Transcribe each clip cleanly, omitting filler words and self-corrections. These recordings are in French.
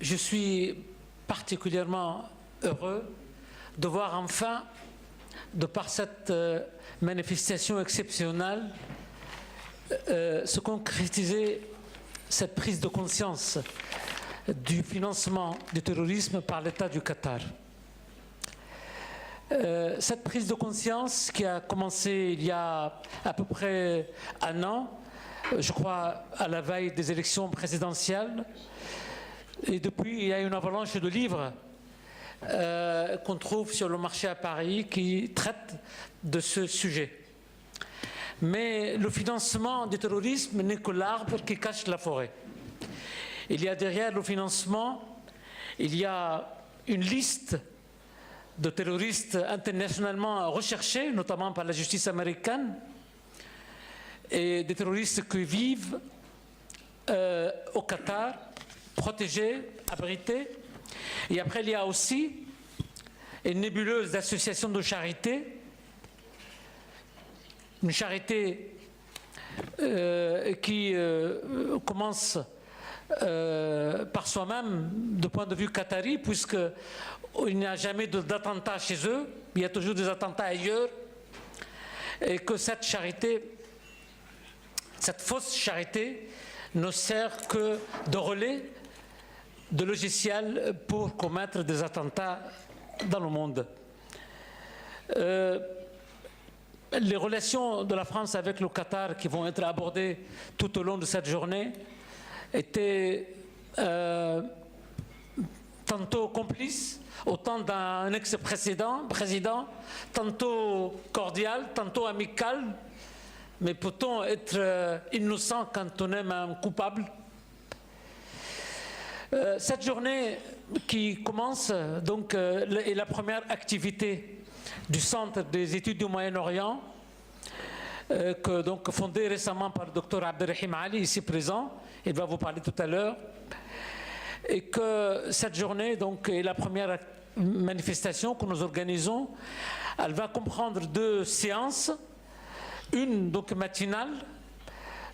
je suis particulièrement heureux de voir enfin, de par cette manifestation exceptionnelle, se concrétiser cette prise de conscience du financement du terrorisme par l'État du Qatar. Cette prise de conscience qui a commencé il y a à peu près un an, je crois à la veille des élections présidentielles, et depuis il y a une avalanche de livres qu'on trouve sur le marché à Paris qui traitent de ce sujet. Mais le financement du terrorisme n'est que l'arbre qui cache la forêt. Il y a derrière le financement, il y a une liste de terroristes internationalement recherchés, notamment par la justice américaine, et des terroristes qui vivent au Qatar, protégés, abrités. Et après, il y a aussi une nébuleuse d'associations de charité, une charité qui commence par soi-même, de point de vue qatari, puisqu'il n'y a jamais d'attentats chez eux, il y a toujours des attentats ailleurs, et que cette charité, cette fausse charité, ne sert que de relais, de logiciel pour commettre des attentats dans le monde. Les relations de la France avec le Qatar qui vont être abordées tout au long de cette journée étaient tantôt complices, autant d'un ex-président, tantôt cordial, tantôt amical, mais peut-on être innocent quand on aime un coupable? Cette journée qui commence donc est la première activité du Centre des études du Moyen-Orient, donc fondé récemment par le docteur Abdelrahim Ali, ici présent. Il va vous parler tout à l'heure. Et que cette journée donc, est la première manifestation que nous organisons. Elle va comprendre 2 séances. Une donc matinale,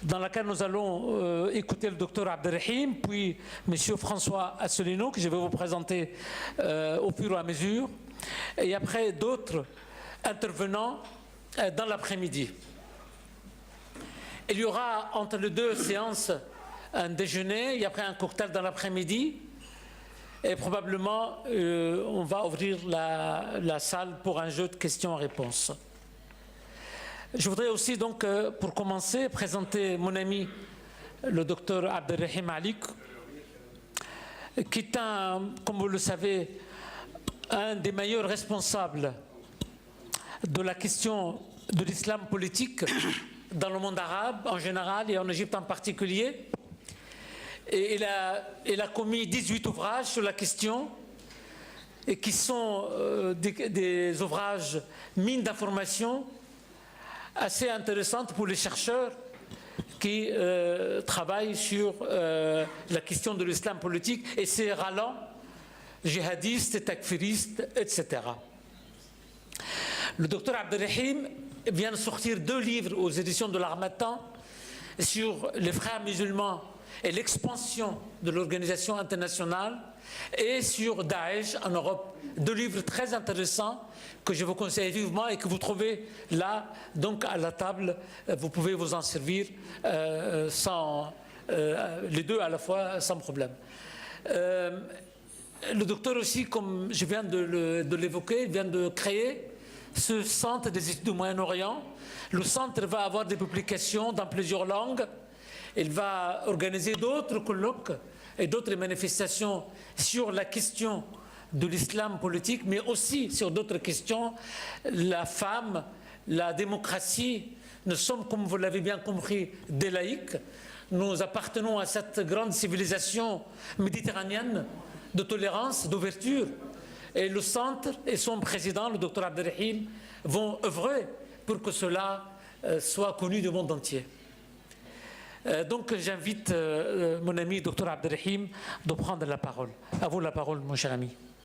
dans laquelle nous allons écouter le docteur Abdelrahim, puis M. François Asselineau, que je vais vous présenter au fur et à mesure, et après d'autres intervenants dans l'après-midi. Il y aura entre les 2 séances un déjeuner et après un cocktail dans l'après-midi, et probablement on va ouvrir la salle pour un jeu de questions-réponses. Je voudrais aussi donc, pour commencer, présenter mon ami, le docteur Abdelrahim Ali, qui est comme vous le savez, un des meilleurs responsables de la question de l'islam politique dans le monde arabe en général et en Égypte en particulier. Et il a commis 18 ouvrages sur la question, et qui sont des ouvrages mines d'informations assez intéressantes pour les chercheurs qui travaillent sur la question de l'islam politique et ses râlants, djihadistes, takfiristes, etc. Le docteur Abdelrahim vient de sortir 2 livres aux éditions de l'Harmattan sur les frères musulmans et l'expansion de l'organisation internationale, et sur Daesh en Europe. 2 livres très intéressants que je vous conseille vivement et que vous trouvez là, donc à la table. Vous pouvez vous en servir les 2 à la fois sans problème. Le docteur aussi, comme je viens de l'évoquer, vient de créer ce centre des études du Moyen-Orient. Le centre va avoir des publications dans plusieurs langues. Il va organiser d'autres colloques et d'autres manifestations sur la question de l'islam politique, mais aussi sur d'autres questions, la femme, la démocratie. Nous sommes, comme vous l'avez bien compris, des laïcs. Nous appartenons à cette grande civilisation méditerranéenne de tolérance, d'ouverture. Et le centre et son président, le docteur Abdelrahim, vont œuvrer pour que cela soit connu du monde entier. Donc j'invite mon ami docteur Abdelrahim de prendre la parole. À vous la parole, mon cher ami.